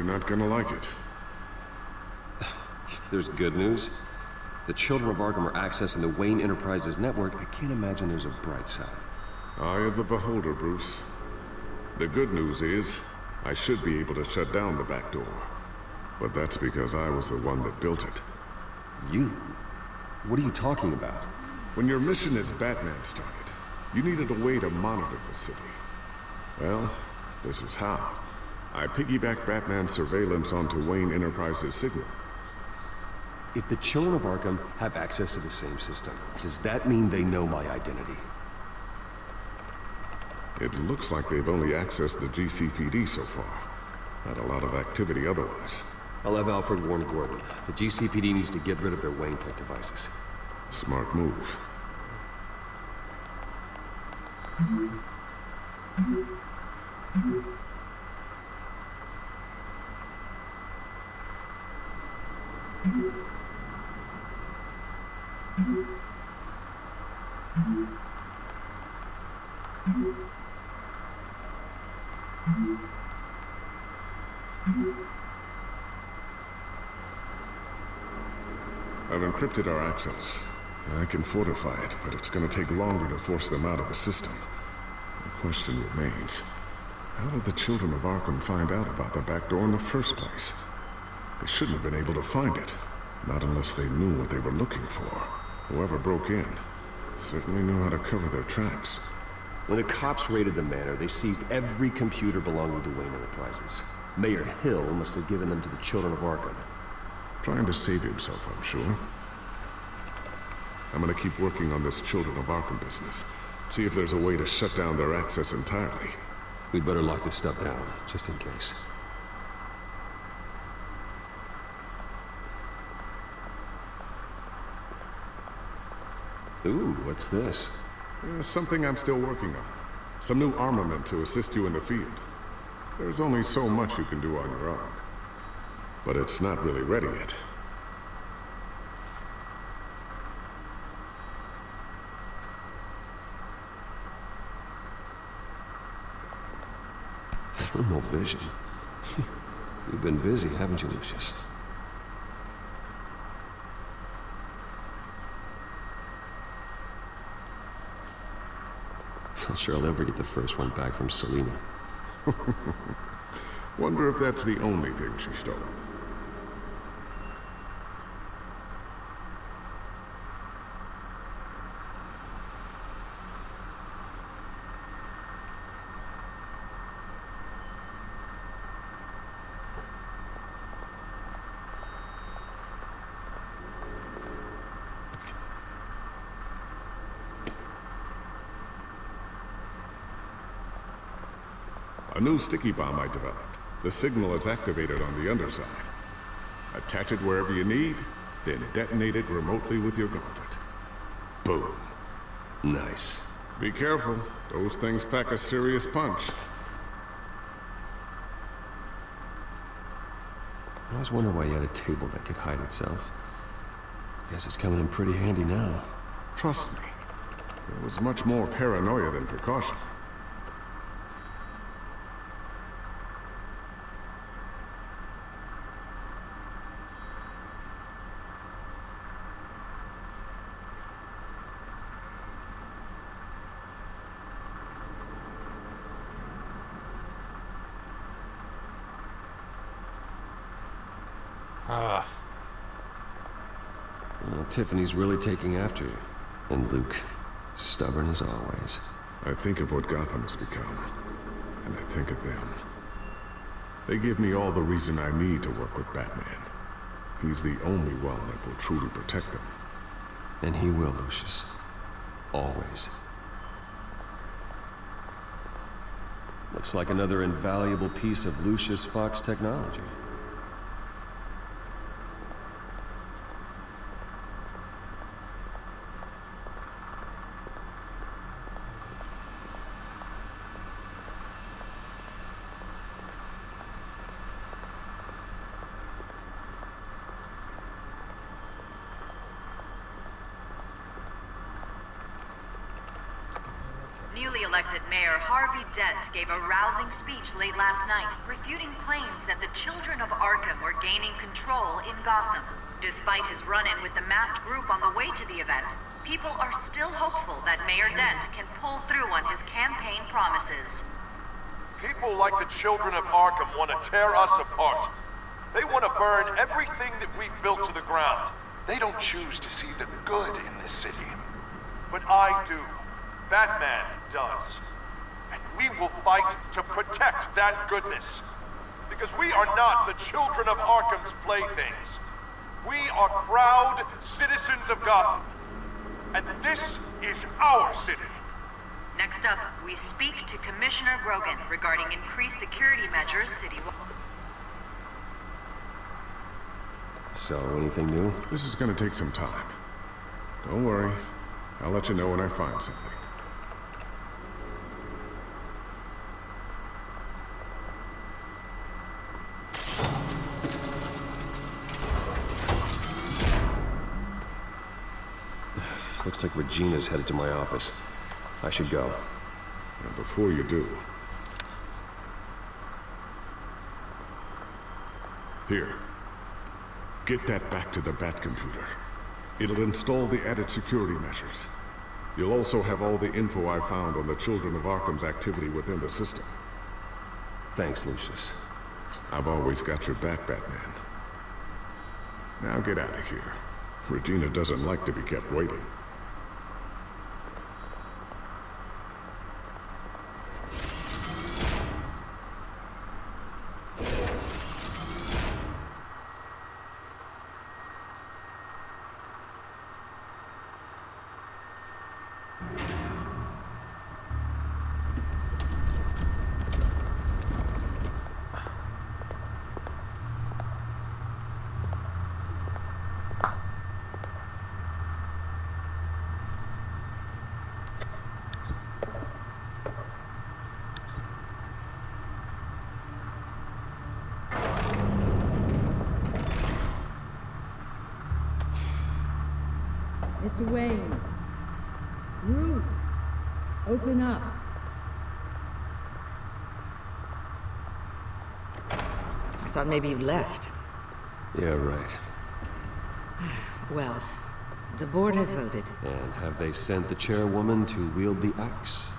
not gonna like it. There's good news. If the Children of Arkham are accessing the Wayne Enterprises network, I can't imagine there's a bright side. Eye of the beholder, Bruce. The good news is, I should be able to shut down the back door. But that's because I was the one that built it. You? What are you talking about? When your mission as Batman started, you needed a way to monitor the city. Well, this is how. I piggybacked Batman's surveillance onto Wayne Enterprises' signal. If the Children of Arkham have access to the same system, does that mean they know my identity? It looks like they've only accessed the GCPD so far. Not a lot of activity otherwise. I'll have Alfred warn Gordon. The GCPD needs to get rid of their Wayne Tech devices. Smart move. I've encrypted our access. I can fortify it, but it's gonna take longer to force them out of the system. The question remains, how did the Children of Arkham find out about the back door in the first place? They shouldn't have been able to find it, not unless they knew what they were looking for. Whoever broke in certainly knew how to cover their tracks. When the cops raided the manor, they seized every computer belonging to Wayne Enterprises. Mayor Hill must have given them to the Children of Arkham. Trying to save himself, I'm sure. I'm gonna keep working on this Children of Arkham business. See if there's a way to shut down their access entirely. We'd better lock this stuff down, just in case. Ooh, what's this? Something I'm still working on. Some new armament to assist you in the field. There's only so much you can do on your own. But it's not really ready yet. Thermal vision. You've been busy, haven't you, Lucius? Not sure I'll ever get the first one back from Selina. Wonder if that's the only thing she stole. A new sticky bomb I developed. The signal is activated on the underside. Attach it wherever you need, then detonate it remotely with your gauntlet. Boom. Nice. Be careful. Those things pack a serious punch. I always wonder why you had a table that could hide itself. Guess it's coming in pretty handy now. Trust me. It was much more paranoia than precaution. Tiffany's really taking after you. And Luke, stubborn as always. I think of what Gotham has become, and I think of them. They give me all the reason I need to work with Batman. He's the only one that will truly protect them. And he will, Lucius. Always. Looks like another invaluable piece of Lucius Fox technology. New Newly elected Mayor Harvey Dent gave a rousing speech late last night, refuting claims that the children of Arkham were gaining control in Gotham. Despite his run-in with the masked group on the way to the event, people are still hopeful that Mayor Dent can pull through on his campaign promises. People like the children of Arkham want to tear us apart. They want to burn everything that we've built to the ground. They don't choose to see the good in this city. But I do. Batman does. And we will fight to protect that goodness. Because we are not the children of Arkham's playthings. We are proud citizens of Gotham. And this is our city. Next up, we speak to Commissioner Grogan regarding increased security measures citywide. So, anything new? This is gonna take some time. Don't worry. I'll let you know when I find something. Looks like Regina's headed to my office. I should go. And before you do... Here. Get that back to the Batcomputer. It'll install the added security measures. You'll also have all the info I found on the Children of Arkham's activity within the system. Thanks, Lucius. I've always got your back, Batman. Now get out of here. Regina doesn't like to be kept waiting. Mr. Wayne. Bruce, open up. I thought maybe you left. Yeah, right. Well, the board has voted. And have they sent the chairwoman to wield the axe?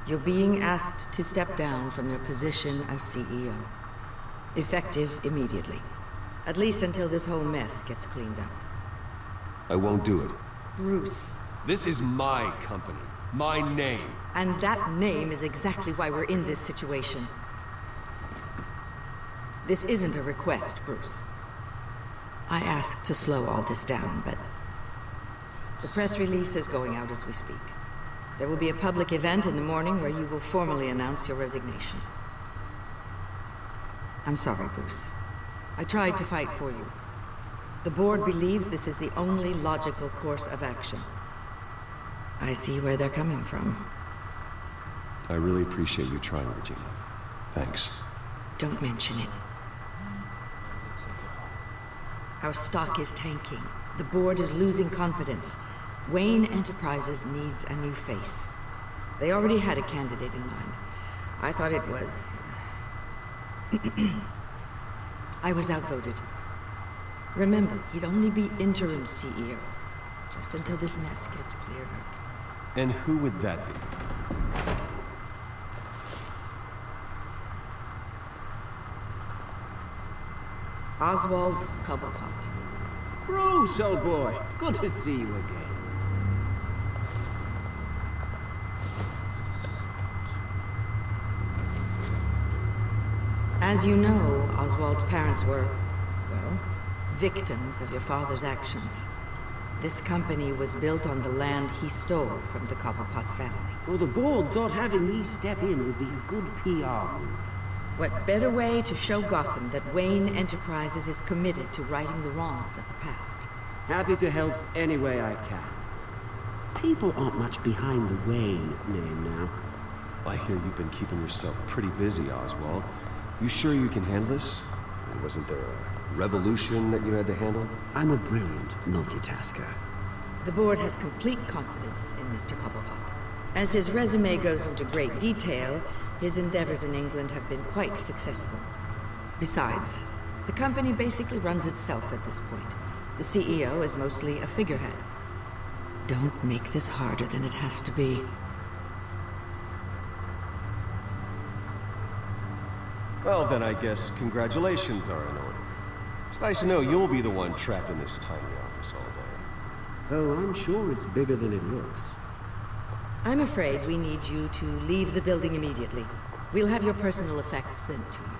You're being asked to step down from your position as CEO. Effective immediately. At least until this whole mess gets cleaned up. I won't do it. Bruce. This is my company. My name. And that name is exactly why we're in this situation. This isn't a request, Bruce. I asked to slow all this down, but... the press release is going out as we speak. There will be a public event in the morning where you will formally announce your resignation. I'm sorry, Bruce. I tried to fight for you. The board believes this is the only logical course of action. I see where they're coming from. I really appreciate you trying, Regina. Thanks. Don't mention it. Our stock is tanking. The board is losing confidence. Wayne Enterprises needs a new face. They already had a candidate in mind. I thought it was... I was outvoted. Remember, he'd only be interim CEO, just until this mess gets cleared up. And who would that be? Oswald Cobblepot. Bruce, old boy. Good to see you again. As you know, Oswald's parents were, well, victims of your father's actions. This company was built on the land he stole from the Cobblepot family. Well, the board thought having me step in would be a good PR move. What better way to show Gotham that Wayne Enterprises is committed to righting the wrongs of the past? Happy to help any way I can. People aren't much behind the Wayne name now. I hear you've been keeping yourself pretty busy, Oswald. You sure you can handle this? Wasn't there a revolution that you had to handle? I'm a brilliant multitasker. The board has complete confidence in Mr. Cobblepot. As his resume goes into great detail, his endeavors in England have been quite successful. Besides, the company basically runs itself at this point. The CEO is mostly a figurehead. Don't make this harder than it has to be. Well, then I guess congratulations are in order. It's nice to know you'll be the one trapped in this tiny office all day. Oh, I'm sure it's bigger than it looks. I'm afraid we need you to leave the building immediately. We'll have your personal effects sent to you.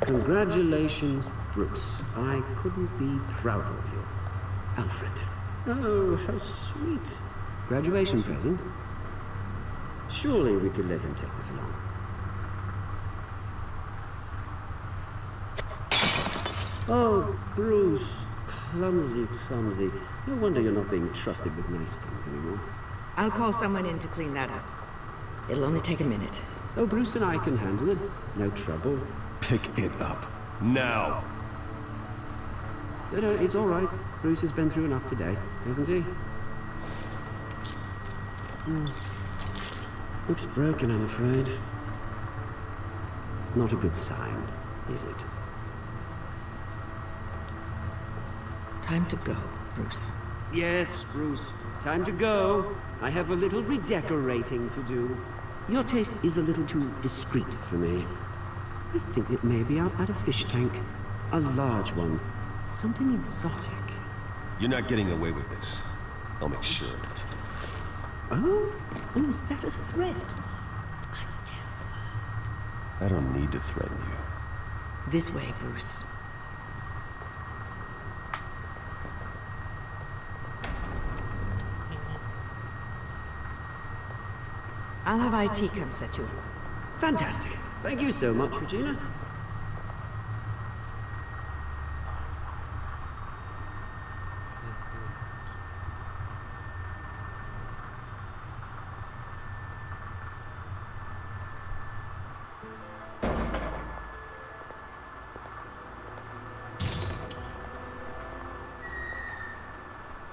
Congratulations, Bruce. I couldn't be prouder of you. Alfred. Oh, how sweet. Graduation present? Surely we could let him take this along. Oh, Bruce. Clumsy, clumsy. No wonder you're not being trusted with nice things anymore. I'll call someone in to clean that up. It'll only take a minute. Oh, Bruce and I can handle it. No trouble. Pick it up. Now! No, it's all right. Bruce has been through enough today, hasn't he? Looks broken, I'm afraid. Not a good sign, is it? Time to go, Bruce. Yes, Bruce. Time to go. I have a little redecorating to do. Your taste is a little too discreet for me. I think that maybe I'll add a fish tank. A large one. Something exotic. You're not getting away with this. I'll make sure of it. Oh? Oh, is that a threat? I'm terrified. I don't need to threaten you. This way, Bruce. I'll have IT come set you up. Fantastic. Thank you so much, Regina.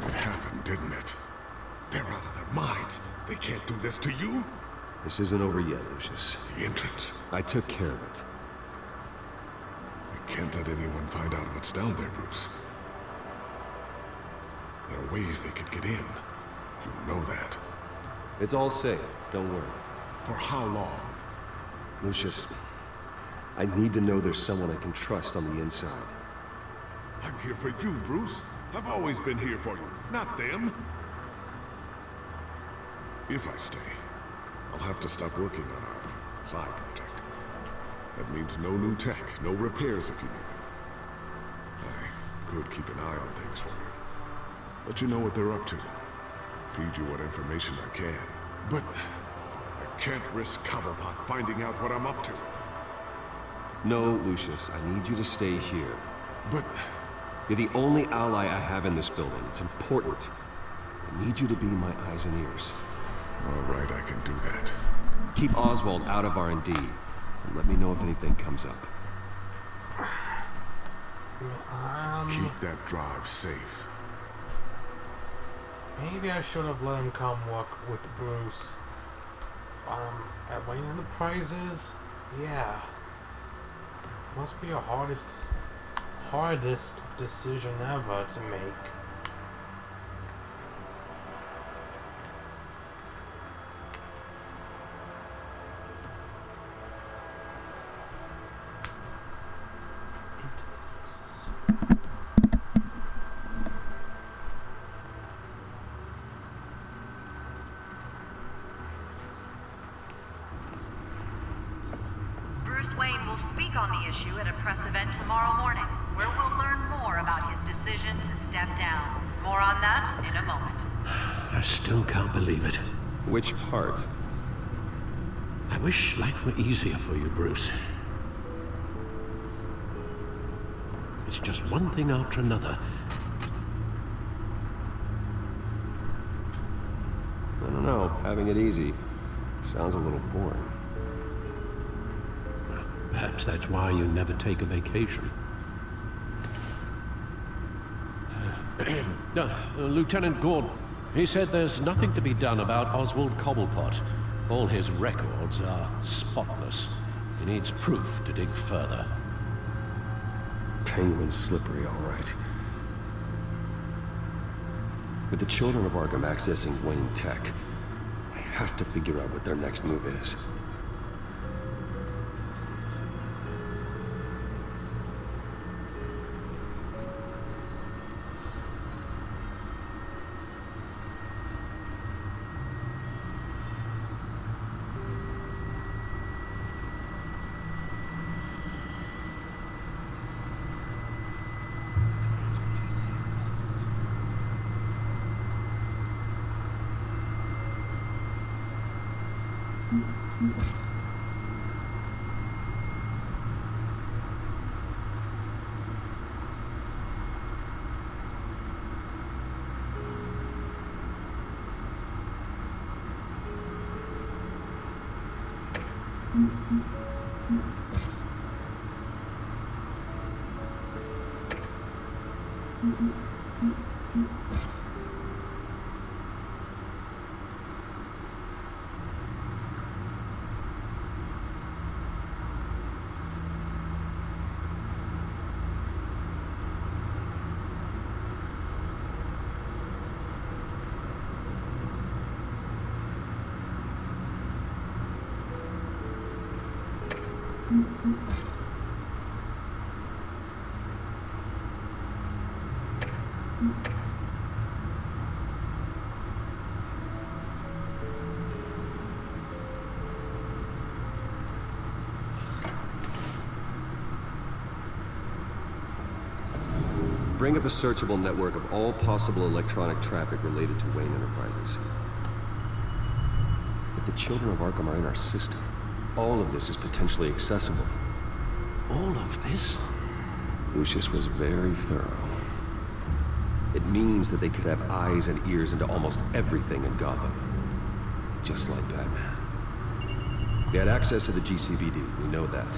It happened, didn't it? They're out of their minds. They can't do this to you. This isn't over yet, Lucius. The entrance. I took care of it. We can't let anyone find out what's down there, Bruce. There are ways they could get in. You know that. It's all safe. Don't worry. For how long? Lucius, I need to know there's someone I can trust on the inside. I'm here for you, Bruce. I've always been here for you, not them. If I stay, I'll have to stop working on our side project. That means no new tech, no repairs if you need them. I could keep an eye on things for you. Let you know what they're up to. Feed you what information I can. But I can't risk Cobblepot finding out what I'm up to. No, Lucius, I need you to stay here. But You're the only ally I have in this building. It's important. I need you to be my eyes and ears. all right, I can do that. Keep Oswald out of R&D, and let me know if anything comes up. Keep that drive safe. Maybe I should have let him come work with Bruce. At Wayne Enterprises? Yeah. Must be the hardest decision ever to make. Bruce Wayne will speak on the issue at a press event tomorrow morning, where we'll learn more about his decision to step down. More on that in a moment. I still can't believe it. Which part? I wish life were easier for you, Bruce. It's just one thing after another. I don't know. Having it easy sounds a little boring. Perhaps that's why you never take a vacation. Lieutenant Gordon. He said there's nothing to be done about Oswald Cobblepot. All his records are spotless. He needs proof to dig further. Penguin's slippery, all right. With the children of Arkham accessing Wayne Tech, I have to figure out what their next move is. Bring up a searchable network of all possible electronic traffic related to Wayne Enterprises. If the children of Arkham are in our system, all of this is potentially accessible. All of this? Lucius was very thorough. It means that they could have eyes and ears into almost everything in Gotham. Just like Batman. They had access to the GCPD, we know that.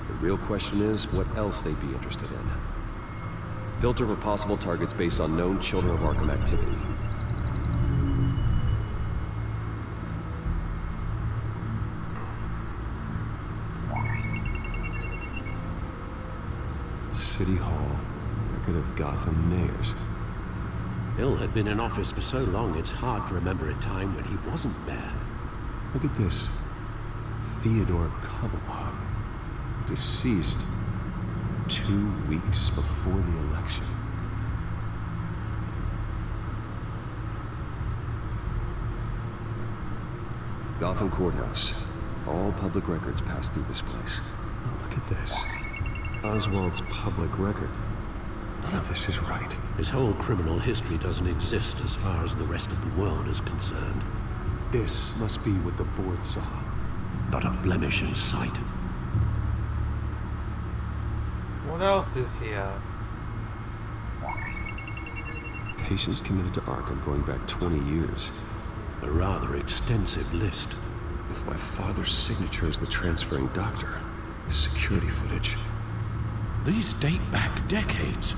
The real question is what else they'd be interested in. Filter for possible targets based on known Children of Arkham activity. City Hall, record of Gotham mayors. Bill had been in office for so long, it's hard to remember a time when he wasn't mayor. Look at this. Theodore Cobblepot. Deceased 2 weeks before the election. Gotham Courthouse. All public records pass through this place. Oh, look at this. Oswald's public record. None of this is right. His whole criminal history doesn't exist as far as the rest of the world is concerned. This must be what the board saw. Not a blemish in sight. What else is here? Patients committed to Arkham going back 20 years. A rather extensive list. With my father's signature as the transferring doctor. Security footage. These date back decades.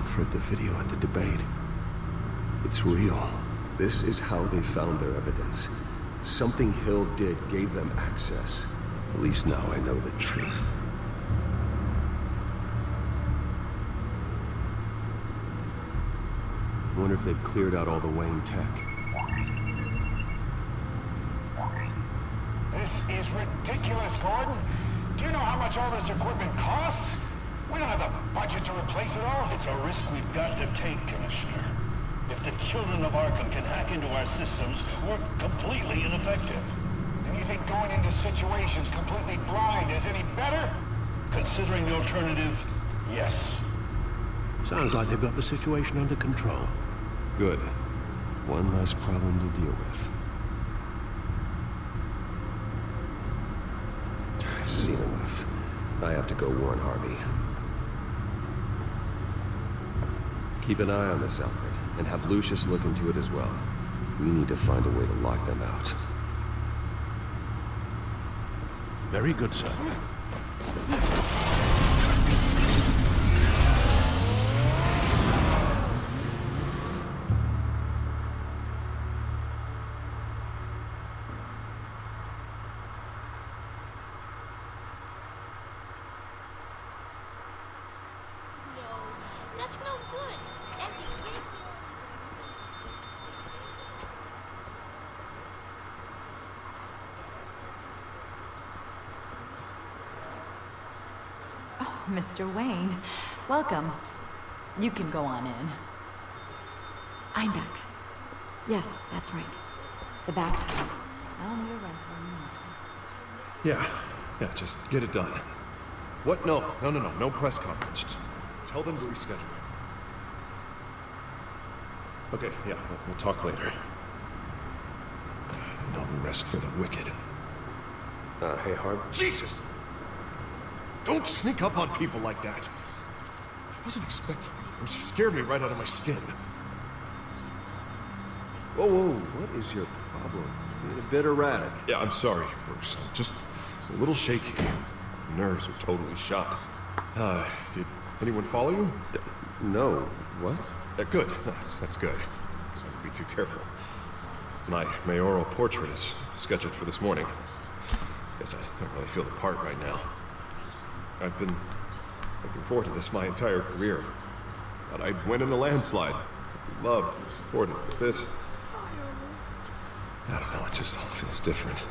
I've read the video at the debate. It's real. This is how they found their evidence. Something Hill did gave them access. At least now I know the truth. I wonder if they've cleared out all the Wayne tech. This is ridiculous, Gordon. Do you know how much all this equipment costs? We don't have the budget to replace it all. It's a risk we've got to take, Commissioner. If the children of Arkham can hack into our systems, we're completely ineffective. And you think going into situations completely blind is any better? Considering the alternative, yes. Sounds like they've got the situation under control. Good. One less problem to deal with. I've seen enough. I have to go warn Harvey. Keep an eye on this, Alfred, and have Lucius look into it as well. We need to find a way to lock them out. Very good, sir. Good. Empty pit here. Oh, Mr. Wayne, welcome. You can go on in. I'm back. Yes, that's right. The back. I'll need a rental in the meantime. Yeah, just get it done. What? No press conference. Just tell them to reschedule. Okay, yeah, we'll talk later. No rest for the wicked. Hey, Harv. Jesus! Don't sneak up on people like that. I wasn't expecting you. You scared me right out of my skin. Whoa, what is your problem? Being a bit erratic. Yeah, I'm sorry, Bruce. I'm just a little shaky. Nerves are totally shot. Did anyone follow you? No. What? Good. No, that's good. So I can be too careful. My mayoral portrait is scheduled for this morning. Guess I don't really feel the part right now. I've been looking forward to this my entire career. Thought I'd win in a landslide. Loved and supported, but this... I don't know, it just all feels different.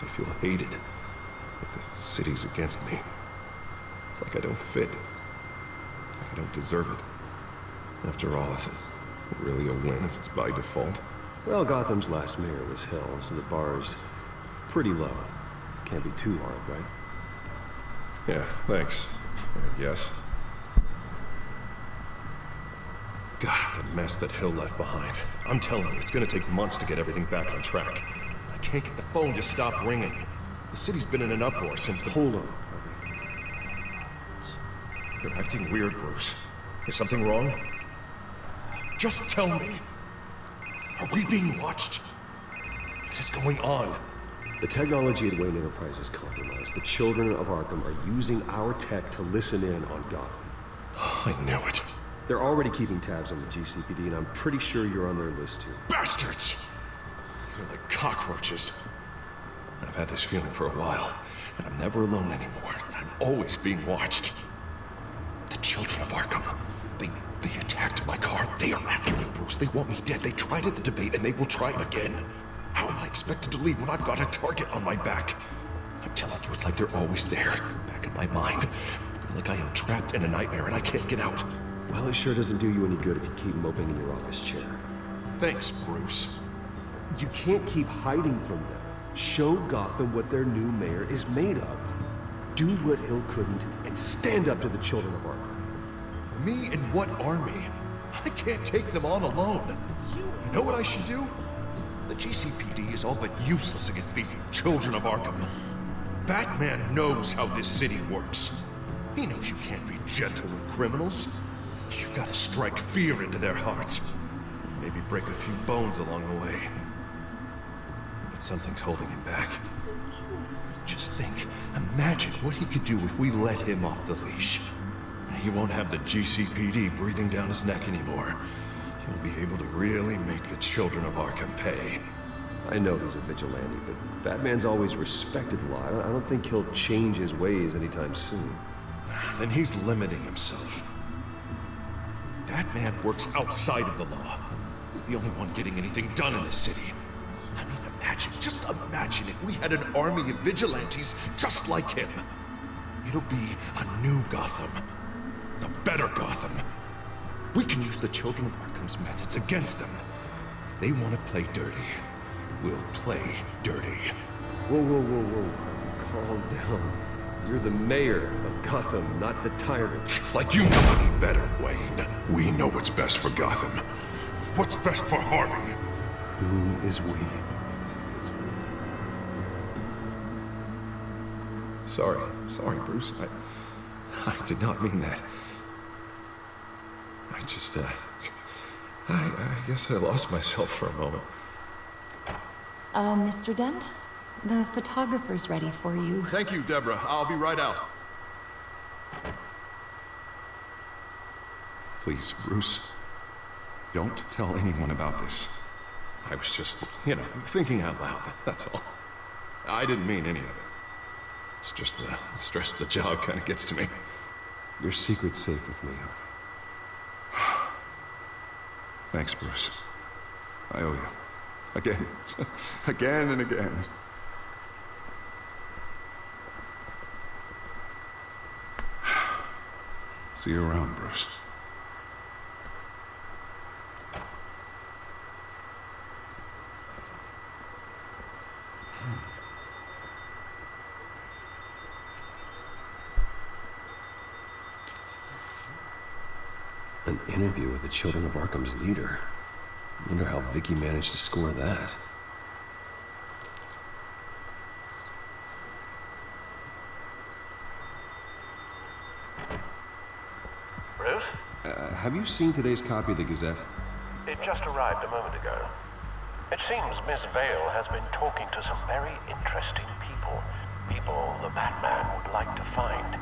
I feel hated. Like the city's against me. It's like I don't fit. Like I don't deserve it. After all, is it really a win if it's by default? Well, Gotham's last mayor was Hill, so the bar's pretty low. Can't be too hard, right? Yeah, thanks. I guess. God, the mess that Hill left behind. I'm telling you, it's gonna take months to get everything back on track. I can't get the phone to stop ringing. The city's been in an uproar since the... Hold on, Harvey. You're acting weird, Bruce. Is something wrong? Just tell me. Are we being watched? What is going on? The technology at Wayne Enterprise is compromised. The children of Arkham are using our tech to listen in on Gotham. I knew it. They're already keeping tabs on the GCPD, and I'm pretty sure you're on their list too. Bastards! They're like cockroaches. I've had this feeling for a while, and I'm never alone anymore. I'm always being watched. The children of Arkham, they attacked my car. They are after me, Bruce. They want me dead. They tried at the debate, and they will try again. How am I expected to leave when I've got a target on my back? I'm telling you, it's like they're always there, back in my mind. I feel like I am trapped in a nightmare, and I can't get out. Well, it sure doesn't do you any good if you keep moping in your office chair. Thanks, Bruce. You can't keep hiding from them. Show Gotham what their new mayor is made of. Do what Hill couldn't, and stand up to the children of Arkham. Me and what army? I can't take them on alone. You know what I should do? The GCPD is all but useless against these children of Arkham. Batman knows how this city works. He knows you can't be gentle with criminals. You gotta strike fear into their hearts. Maybe break a few bones along the way. But something's holding him back. Just think, imagine what he could do if we let him off the leash. He won't have the GCPD breathing down his neck anymore. He'll be able to really make the children of Arkham pay. I know he's a vigilante, but Batman's always respected law. I don't think he'll change his ways anytime soon. Then he's limiting himself. Batman works outside of the law. He's the only one getting anything done in this city. I mean, just imagine if we had an army of vigilantes just like him. It'll be a new Gotham. A better Gotham. We can use the children of Arkham's methods against them. If they want to play dirty, we'll play dirty. Whoa. Calm down. You're the mayor of Gotham, not the tyrant. Like you know any better, Wayne. We know what's best for Gotham. What's best for Harvey? Who is we? Sorry, Bruce. I did not mean that. I guess I lost myself for a moment. Mr. Dent? The photographer's ready for you. Thank you, Deborah. I'll be right out. Please, Bruce. Don't tell anyone about this. I was just, thinking out loud. That's all. I didn't mean any of it. It's just the stress of the job kind of gets to me. Your secret's safe with me, Harvey. Thanks, Bruce. I owe you. Again. Again and again. See you around, Bruce. An interview with the Children of Arkham's leader. Wonder how Vicky managed to score that. Bruce? Have you seen today's copy of the Gazette? It just arrived a moment ago. It seems Miss Vale has been talking to some very interesting people. People the Batman would like to find.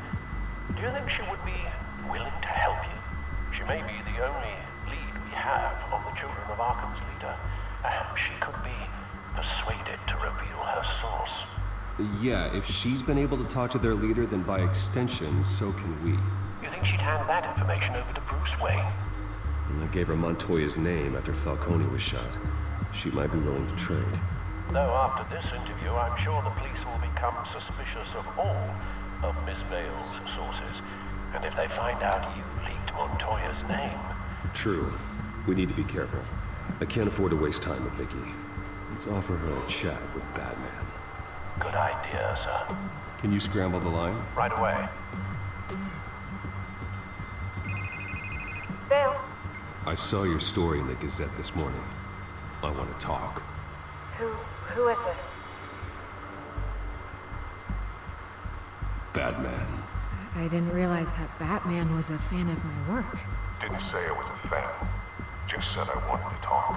Do you think she would be willing to help you? She may be the only lead we have on the Children of Arkham's leader. Perhaps she could be persuaded to reveal her source. Yeah, if she's been able to talk to their leader, then by extension, so can we. You think she'd hand that information over to Bruce Wayne? And I gave her Montoya's name after Falcone was shot. She might be willing to trade. Though after this interview, I'm sure the police will become suspicious of all of Miss Vale's sources. And if they find out you leaked Montoya's name... True. We need to be careful. I can't afford to waste time with Vicky. Let's offer her a chat with Batman. Good idea, sir. Can you scramble the line? Right away. Vale, I saw your story in the Gazette this morning. I want to talk. who is this? Batman. I didn't realize that Batman was a fan of my work. Didn't say I was a fan. Just said I wanted to talk.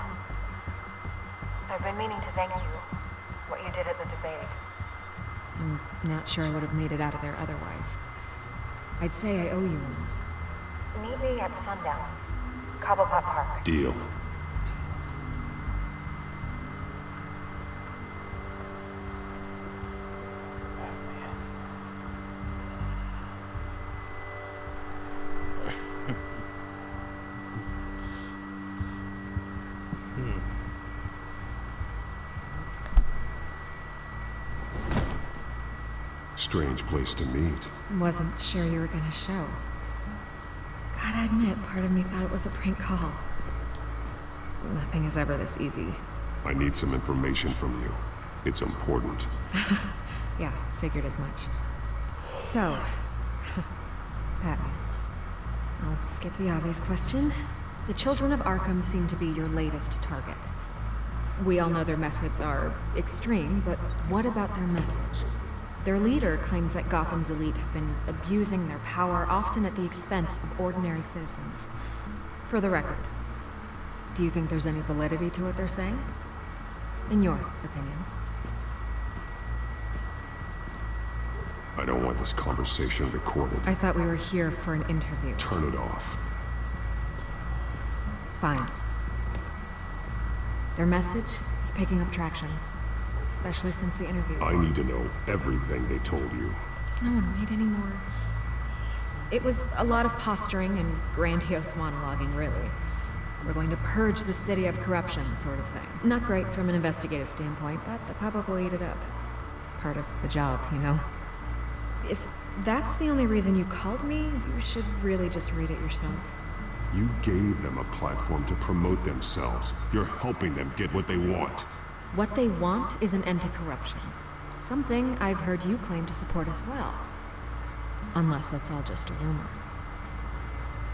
I've been meaning to thank you. What you did at the debate. I'm not sure I would have made it out of there otherwise. I'd say I owe you one. Meet me at sundown. Cobblepot Park. Deal. Strange place to meet. Wasn't sure you were gonna show. Gotta admit, part of me thought it was a prank call. Nothing is ever this easy. I need some information from you. It's important. Yeah, figured as much. So, Batman. I'll skip the obvious question. The Children of Arkham seem to be your latest target. We all know their methods are extreme, but what about their message? Their leader claims that Gotham's elite have been abusing their power, often at the expense of ordinary citizens. For the record, do you think there's any validity to what they're saying? In your opinion? I don't want this conversation recorded. I thought we were here for an interview. Turn it off. Fine. Their message is picking up traction. Especially since the interview. I need to know everything they told you. Does no one read anymore? It was a lot of posturing and grandiose monologuing, really. We're going to purge the city of corruption, sort of thing. Not great from an investigative standpoint, but the public will eat it up. Part of the job, you know? If that's the only reason you called me, you should really just read it yourself. You gave them a platform to promote themselves. You're helping them get what they want. What they want is an end to corruption. Something I've heard you claim to support as well. Unless that's all just a rumor.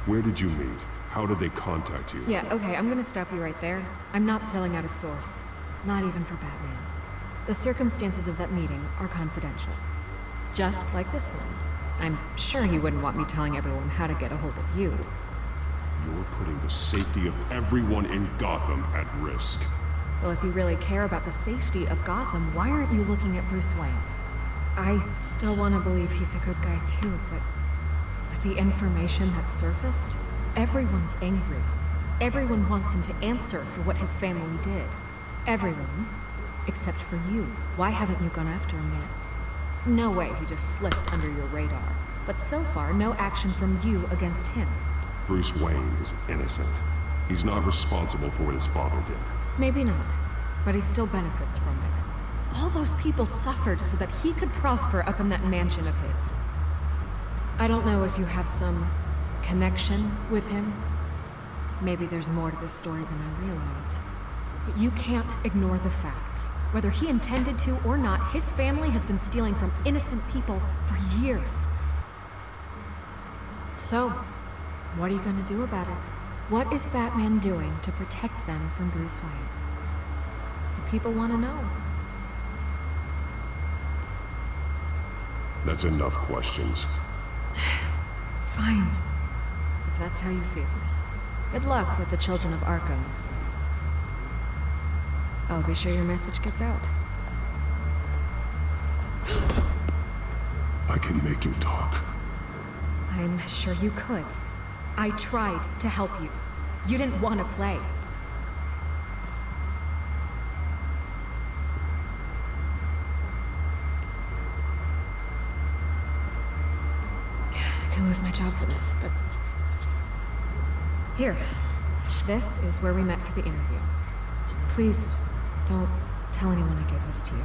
Where did you meet? How did they contact you? Yeah, okay, I'm gonna stop you right there. I'm not selling out a source. Not even for Batman. The circumstances of that meeting are confidential. Just like this one. I'm sure you wouldn't want me telling everyone how to get a hold of you. You're putting the safety of everyone in Gotham at risk. Well, if you really care about the safety of Gotham, why aren't you looking at Bruce Wayne? I still want to believe he's a good guy too, but with the information that surfaced, everyone's angry. Everyone wants him to answer for what his family did. Everyone, except for you. Why haven't you gone after him yet? No way he just slipped under your radar. But so far, no action from you against him. Bruce Wayne is innocent. He's not responsible for what his father did. Maybe not, but he still benefits from it. All those people suffered so that he could prosper up in that mansion of his. I don't know if you have some connection with him. Maybe there's more to this story than I realize. But you can't ignore the facts. Whether he intended to or not, his family has been stealing from innocent people for years. So, what are you gonna do about it? What is Batman doing to protect them from Bruce Wayne? The people want to know. That's enough questions. Fine. If that's how you feel. Good luck with the Children of Arkham. I'll be sure your message gets out. I can make you talk. I'm sure you could. I tried to help you. You didn't want to play. I could lose my job for this, but... Here. This is where we met for the interview. Please, don't tell anyone I gave this to you.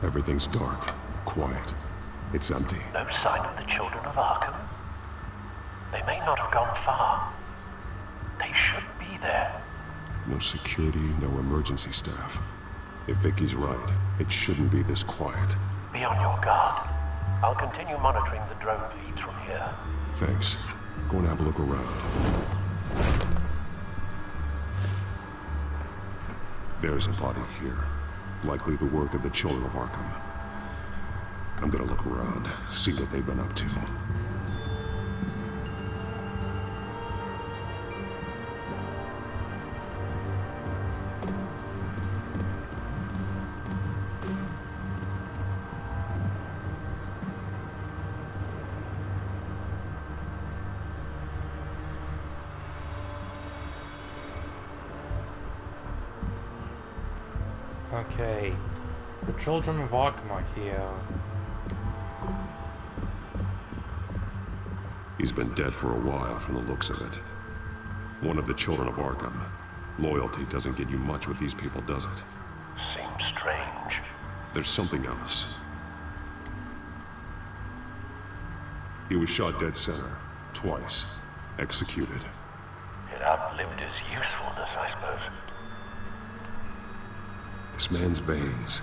Everything's dark, quiet. It's empty. No sign of the children of Arkham? They may not have gone far. They should be there. No security, no emergency staff. If Vicky's right, it shouldn't be this quiet. Be on your guard. I'll continue monitoring the drone feeds from here. Thanks. Go and have a look around. There's a body here. Likely the work of the Children of Arkham. I'm gonna look around, see what they've been up to. Okay, the Children of Arkham are here. He's been dead for a while from the looks of it. One of the Children of Arkham. Loyalty doesn't get you much with these people, does it? Seems strange. There's something else. He was shot dead center, twice, executed. It outlived his usefulness, I suppose. This man's veins.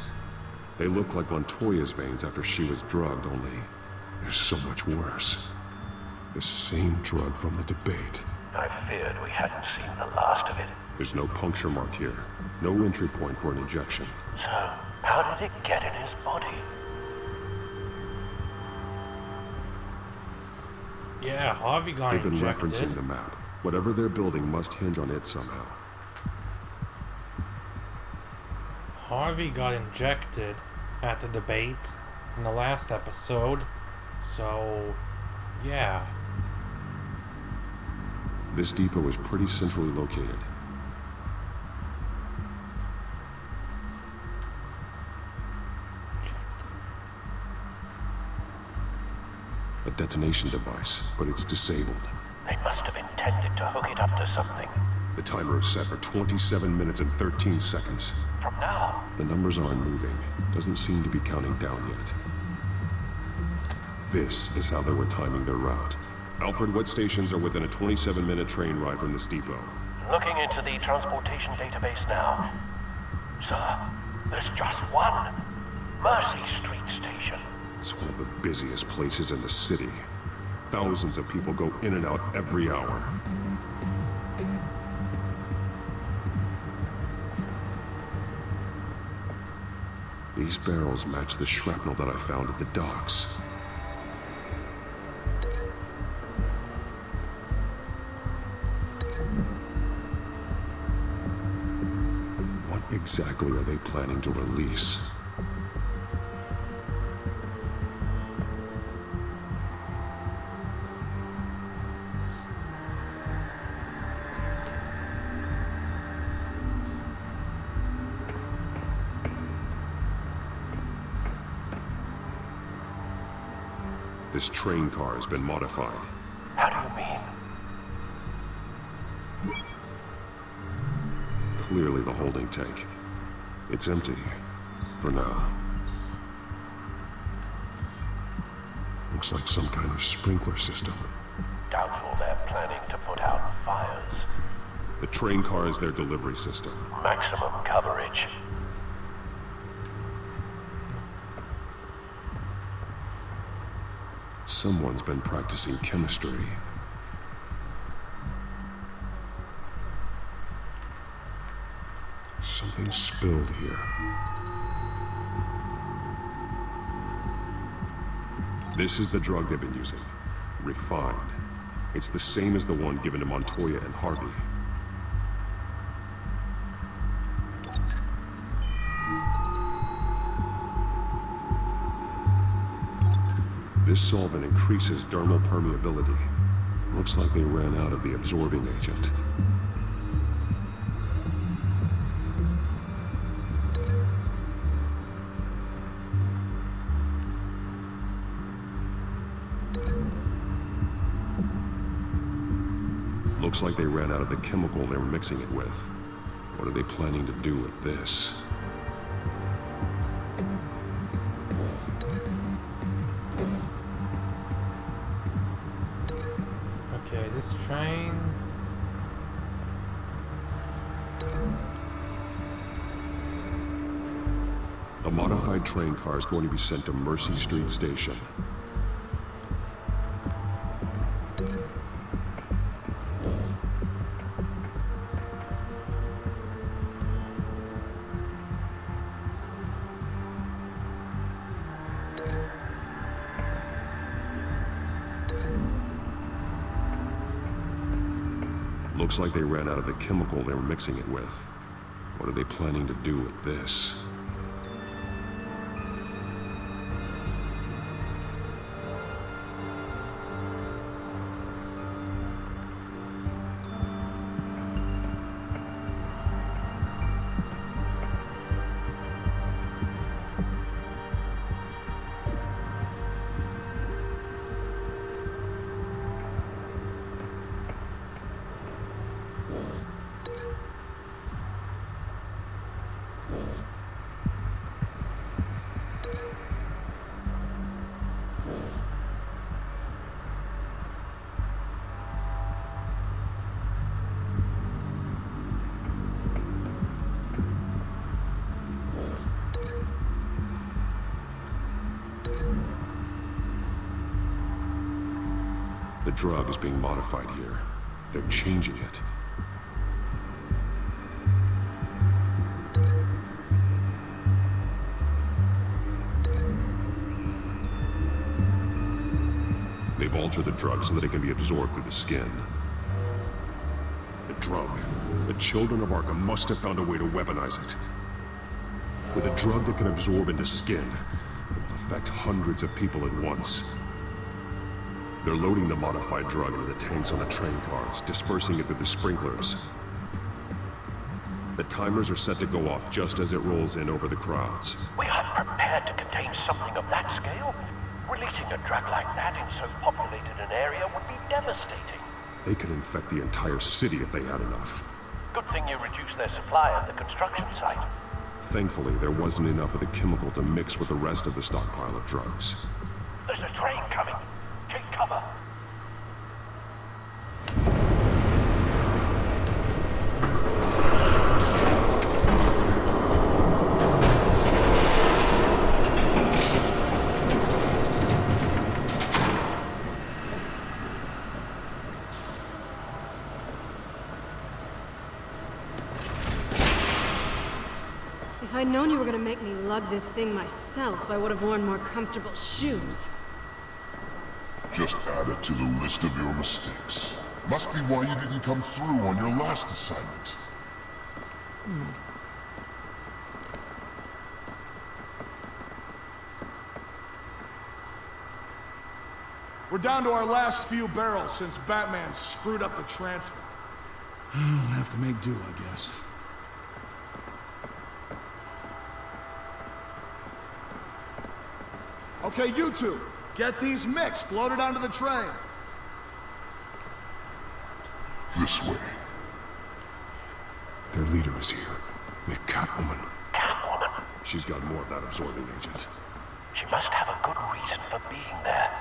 They look like Montoya's veins after she was drugged, only they're so much worse. The same drug from the debate. I feared we hadn't seen the last of it. There's no puncture mark here. No entry point for an injection. So, how did it get in his body? Yeah, Harvey got They've been injected. referencing the map. Whatever they're building must hinge on it somehow. Harvey got injected at the debate in the last episode, so yeah. This depot is pretty centrally located. A detonation device, but it's disabled. They must have intended to hook it up to something. The timer is set for 27 minutes and 13 seconds. From now? The numbers aren't moving. Doesn't seem to be counting down yet. This is how they were timing their route. Alfred, what stations are within a 27-minute train ride from this depot? Looking into the transportation database now. Sir, there's just one. Mercy Street Station. It's one of the busiest places in the city. Thousands of people go in and out every hour. These barrels match the shrapnel that I found at the docks. What exactly are they planning to release? This train car has been modified. How do you mean? Clearly the holding tank. It's empty. For now. Looks like some kind of sprinkler system. Doubtful they're planning to put out fires. The train car is their delivery system. Maximum coverage. Someone's been practicing chemistry. Something spilled here. This is the drug they've been using. Refined. It's the same as the one given to Montoya and Harvey. This solvent increases dermal permeability. Looks like they ran out of the absorbing agent. Looks like they ran out of the chemical they were mixing it with. What are they planning to do with this? Okay, this train... A modified train car is going to be sent to Mercy Street Station. Looks like they ran out of the chemical they were mixing it with. What are they planning to do with this? The drug is being modified here. They're changing it. They've altered the drug so that it can be absorbed through the skin. The drug. The children of Arkham must have found a way to weaponize it. With a drug that can absorb into skin, it will affect hundreds of people at once. They're loading the modified drug into the tanks on the train cars, dispersing it through the sprinklers. The timers are set to go off just as it rolls in over the crowds. We aren't prepared to contain something of that scale. Releasing a drug like that in so populated an area would be devastating. They could infect the entire city if they had enough. Good thing you reduced their supply at the construction site. Thankfully, there wasn't enough of the chemical to mix with the rest of the stockpile of drugs. There's a train coming. Take cover. If I'd known you were gonna make me lug this thing myself, I would have worn more comfortable shoes. Just add it to the list of your mistakes. Must be why you didn't come through on your last assignment. We're down to our last few barrels since Batman screwed up the transfer. I'll have to make do, I guess. Okay, you two, get these mixed, loaded onto the train. This way. Their leader is here, with Catwoman. Catwoman? She's got more of that absorbing agent. She must have a good reason for being there.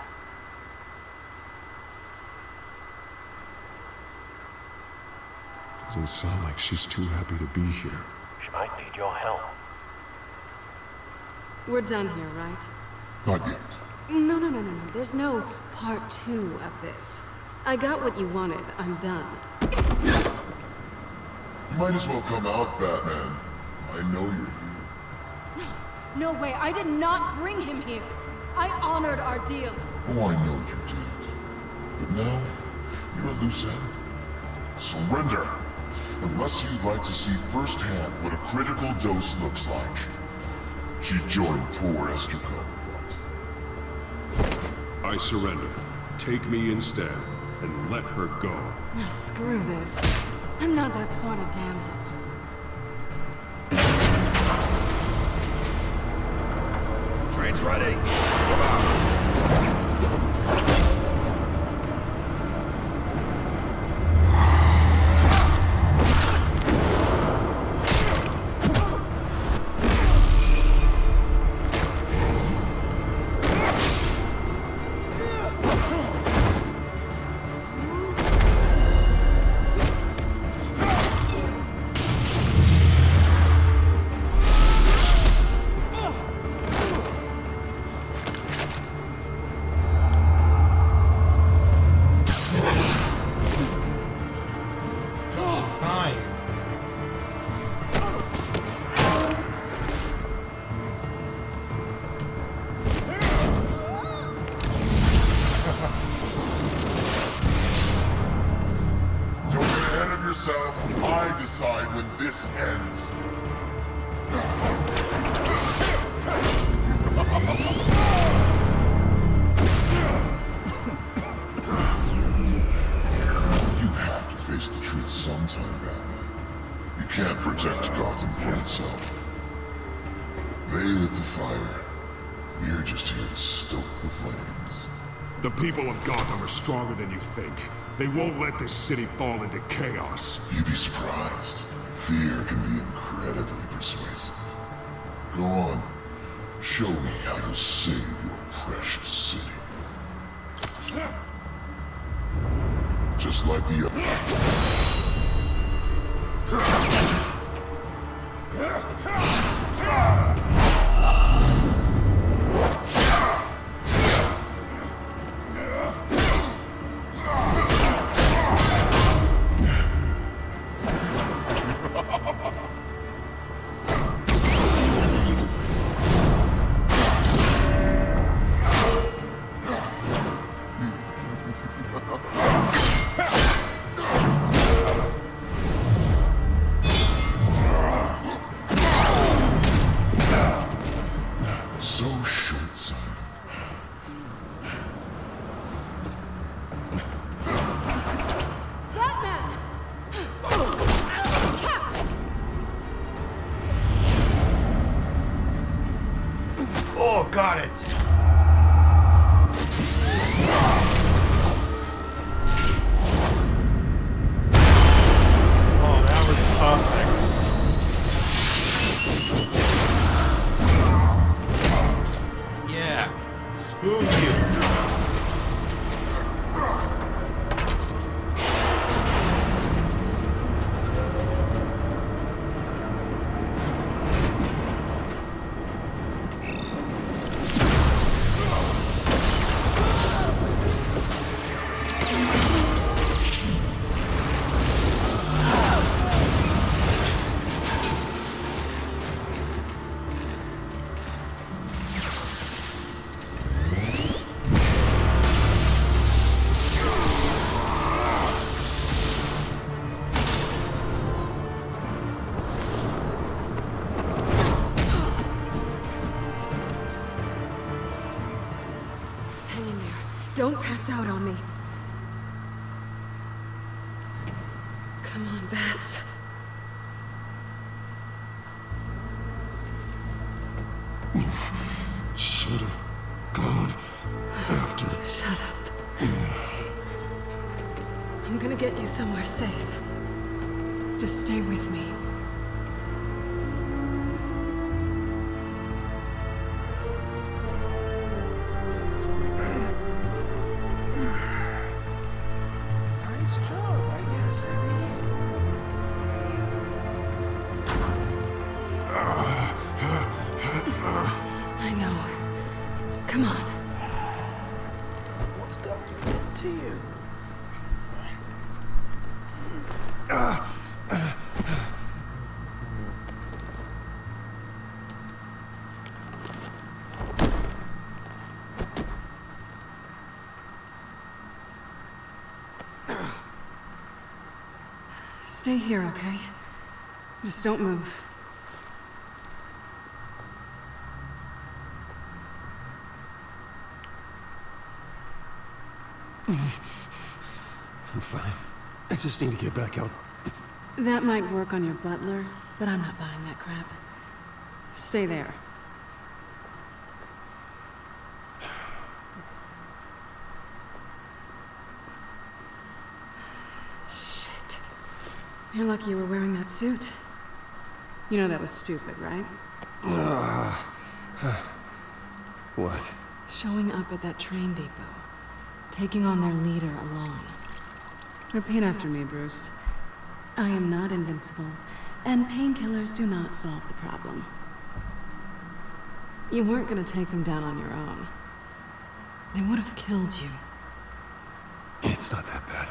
Doesn't sound like she's too happy to be here. She might need your help. We're done here, right? Not yet. No. There's no part 2 of this. I got what you wanted. I'm done. You might as well come out, Batman. I know you're here. No way. I did not bring him here. I honored our deal. Oh, I know you did. But now, you're a loose end. Surrender! Unless you'd like to see firsthand what a critical dose looks like. She joined poor Esther Cobblepot. I surrender. Take me instead, and let her go. Now screw this. I'm not that sort of damsel. Train's ready. Come on. I decide when this ends. You have to face the truth sometime, Batman. You can't protect Gotham from itself. They lit the fire. We're just here to stoke the flames. The people of Gotham are stronger than you think. They won't let this city fall into chaos. You'd be surprised. Fear can be incredibly persuasive. Go on. Show me how to save your precious city. Just like the so short-sighted. Batman! Catch! Oh, got it. Oh, that was perfect. Yeah. Screw you. Don't pass out on me. Come on, Bats. Should have gone after. Shut up. I'm gonna get you somewhere safe. Just stay with me. Nice job, I guess, I know. Come on. What's got to get to you? Stay here, okay? Just don't move. I'm fine. I just need to get back out. That might work on your butler, but I'm not buying that crap. Stay there. Shit. You're lucky you were wearing that suit. You know that was stupid, right? What? Showing up at that train depot. Taking on their leader alone. Repeat after me, Bruce. I am not invincible, and painkillers do not solve the problem. You weren't gonna take them down on your own. They would have killed you. It's not that bad.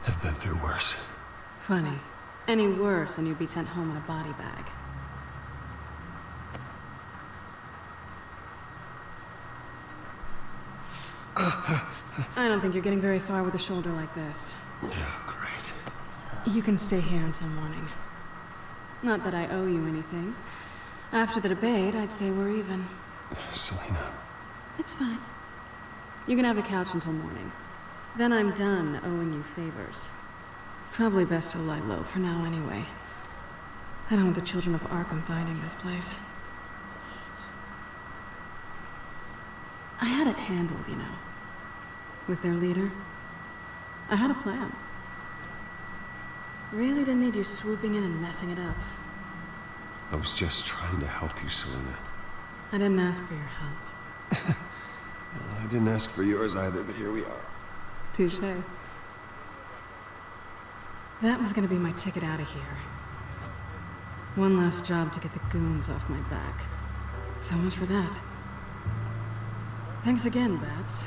I've been through worse. Funny. Any worse and you'd be sent home in a body bag. I don't think you're getting very far with a shoulder like this. Yeah, great. You can stay here until morning. Not that I owe you anything. After the debate, I'd say we're even. Selena. It's fine. You can have the couch until morning. Then I'm done owing you favors. Probably best to lie low for now anyway. I don't want the children of Arkham finding this place. I had it handled, you know. With their leader. I had a plan. Really didn't need you swooping in and messing it up. I was just trying to help you, Selena. I didn't ask for your help. Well, I didn't ask for yours either, but here we are. Touché. That was gonna be my ticket out of here. One last job to get the goons off my back. So much for that. Thanks again, Bats.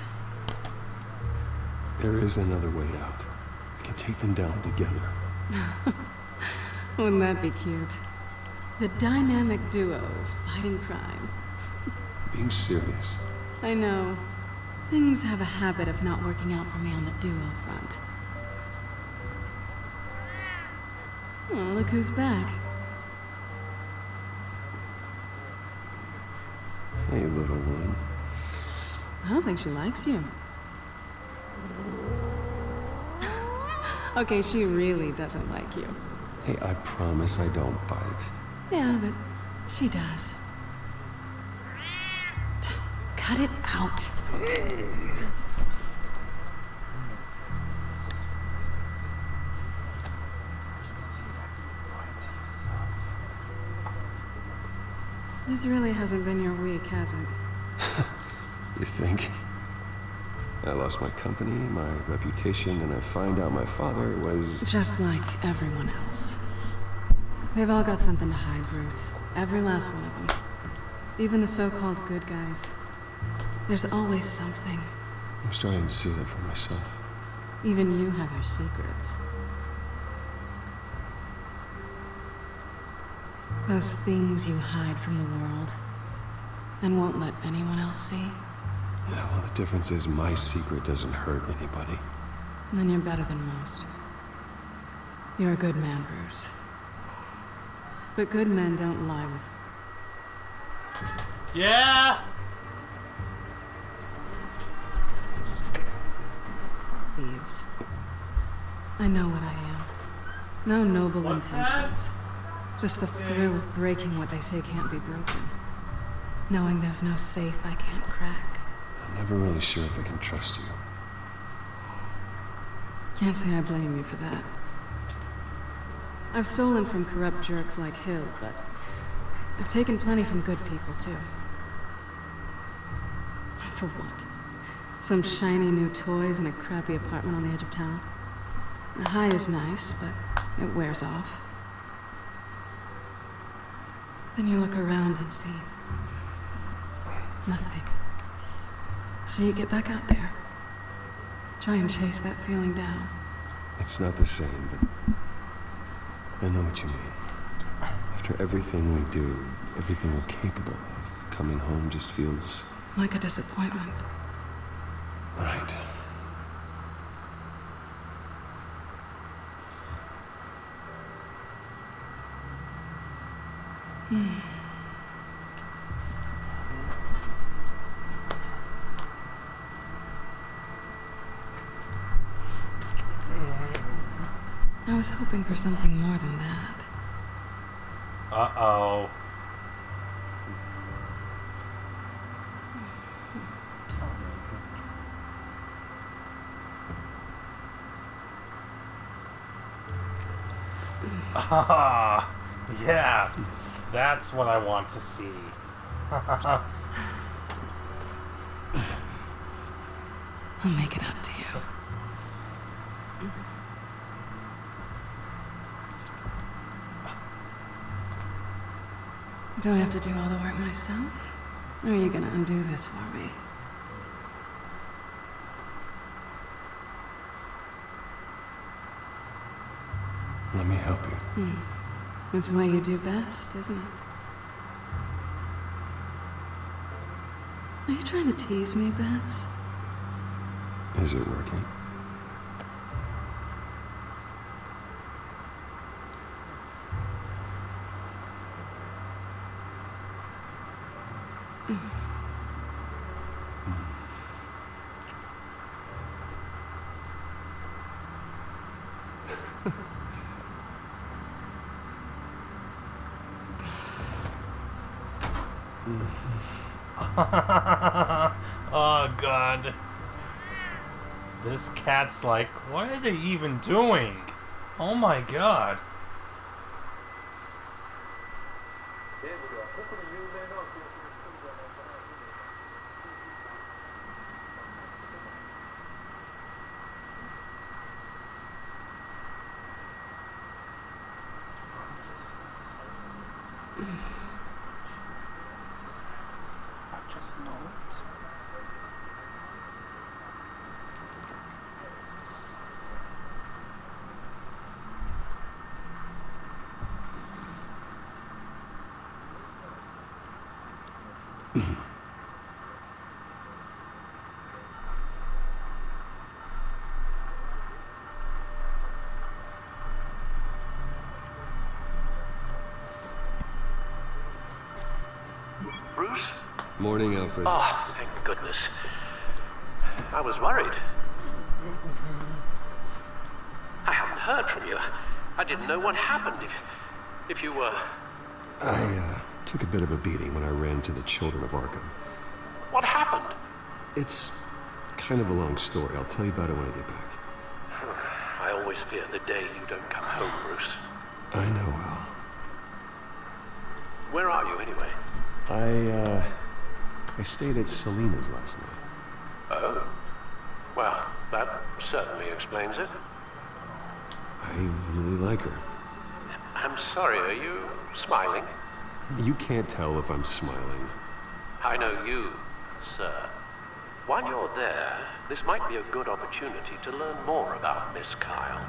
There is another way out. We can take them down together. Wouldn't that be cute? The dynamic duo fighting crime. Being serious. I know. Things have a habit of not working out for me on the duo front. Oh, look who's back. Hey, little one. I don't think she likes you. Okay, she really doesn't like you. Hey, I promise I don't bite. Yeah, but she does. Cut it out. This really hasn't been your week, has it? You think? I lost my company, my reputation, and I find out my father was... Just like everyone else. They've all got something to hide, Bruce. Every last one of them. Even the so-called good guys. There's always something. I'm starting to see that for myself. Even you have your secrets. Those things you hide from the world and won't let anyone else see. Yeah, well, the difference is my secret doesn't hurt anybody. Then you're better than most. You're a good man, Bruce. But good men don't lie with... Yeah! thieves. I know what I am. No noble intentions. Just the thrill of breaking what they say can't be broken. Knowing there's no safe I can't crack. I'm never really sure if I can trust you. Can't say I blame you for that. I've stolen from corrupt jerks like Hill, but I've taken plenty from good people, too. For what? Some shiny new toys in a crappy apartment on the edge of town? The high is nice, but it wears off. Then you look around and see nothing. So you get back out there. Try and chase that feeling down. It's not the same, but I know what you mean. After everything we do, everything we're capable of, coming home just feels... like a disappointment. Right. I was hoping for something more than that. Uh-oh. Ah, yeah. That's what I want to see. I'll make it up to you. Do I have to do all the work myself? Or are you gonna undo this for me? Let me help you. That's the way you do best, isn't it? Are you trying to tease me, Bats? Is it working? Oh god. This cat's like, what are they even doing? Oh my god. I just know it. Bruce? Morning, Alfred. Oh, thank goodness. I was worried. I hadn't heard from you. I didn't know what happened. If you were... I took a bit of a beating when I ran to the Children of Arkham. What happened? It's kind of a long story. I'll tell you about it when I get back. I always fear the day you don't come home, Bruce. I know, Al. Where are you, anyway? I stayed at Selena's last night. Oh. Well, that certainly explains it. I really like her. I'm sorry, are you smiling? You can't tell if I'm smiling. I know you, sir. While you're there, this might be a good opportunity to learn more about Miss Kyle.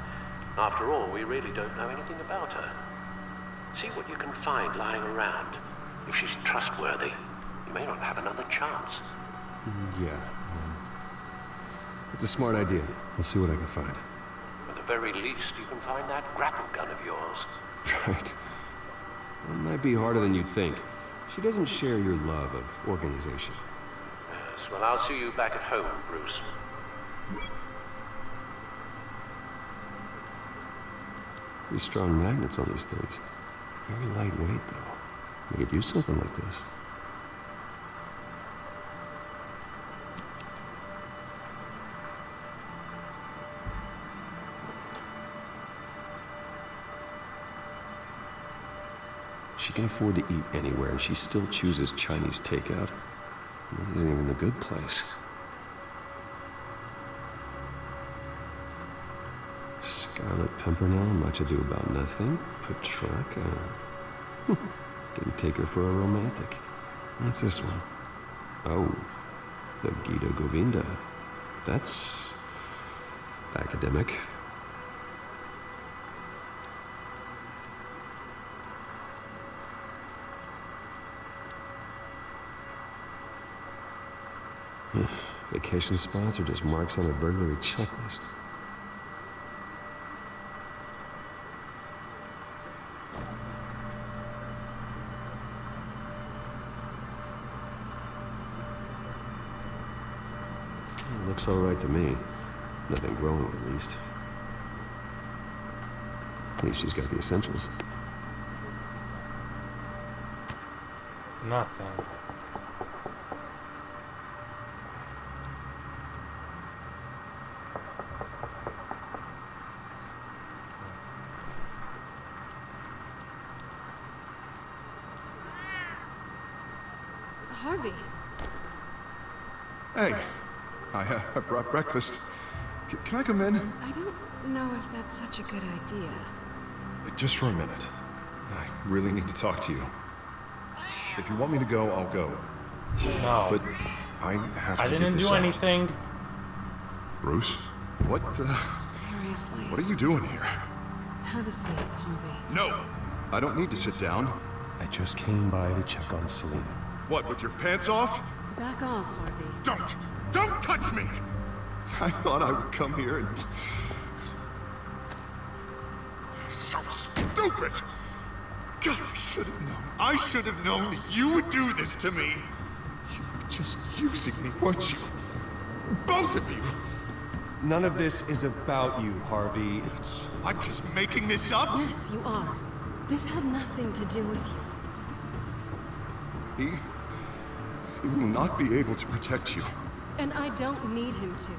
After all, we really don't know anything about her. See what you can find lying around. If she's trustworthy, you may not have another chance. Yeah. It's a smart idea. I'll see what I can find. At the very least, you can find that grapple gun of yours. Right. It might be harder than you think. She doesn't share your love of organization. Yes, well, I'll see you back at home, Bruce. Pretty strong magnets on these things. Very lightweight, though. We could use something like this. She can afford to eat anywhere, and she still chooses Chinese takeout. That isn't even the good place. Scarlet Pimpernel, much ado about nothing. Petrarca. Didn't take her for a romantic. What's this one? Oh, the Gita Govinda. That's academic. Vacation spots are just marks on a burglary checklist. Looks all right to me. Nothing growing, at least. At least she's got the essentials. Nothing. Harvey. Hey, I brought breakfast. Can I come in? I don't know if that's such a good idea. Just for a minute. I really need to talk to you. If you want me to go, I'll go. No. But I have to I didn't get this do out. anything. Bruce? What, Seriously. what are you doing here? Have a seat, Harvey. No! I don't need to sit down. I just came by to check on Selena. What, with your pants off? Back off, Harvey. Don't touch me! I thought I would come here and... So stupid! God, I should have known. I should have known that you would do this to me. You were just using me, weren't you? Both of you. None of this is about you, Harvey. I'm just making this up? Yes, you are. This had nothing to do with you. He will not be able to protect you. And I don't need him to.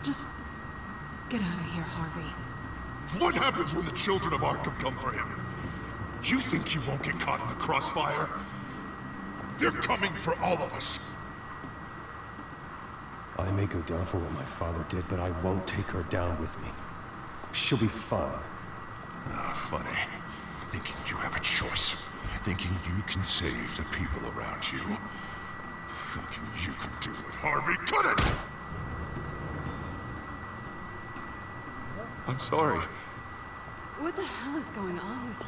Just get out of here, Harvey. What happens when the children of Arkham come for him? You think you won't get caught in the crossfire? They're coming for all of us. I may go down for what my father did, but I won't take her down with me. She'll be fine. Ah, funny. Thinking you have a choice. Thinking you can save the people around you. Thinking you can do it, Harvey. Cut it! I'm sorry. What the hell is going on with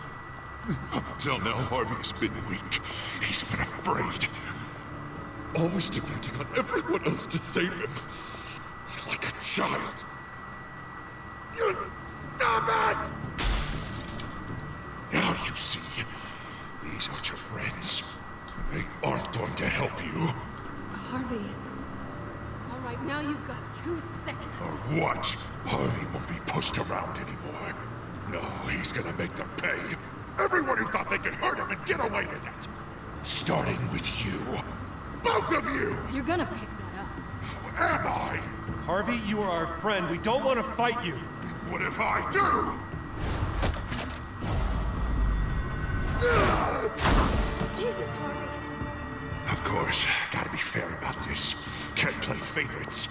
you? Up until now, Harvey has been weak. He's been afraid. Always depending on everyone else to save him. Like a child. You stop it! Now you see. These aren't your friends. They aren't going to help you. Harvey. All right, now you've got 2 seconds. Or what? Harvey won't be pushed around anymore. No, he's gonna make them pay. Everyone who thought they could hurt him and get away with it. Starting with you. Both of you! You're gonna pick that up. How am I? Harvey, you are our friend. We don't want to fight you. What if I do? Jesus, Harvey. Of course, gotta be fair about this. Can't play favorites.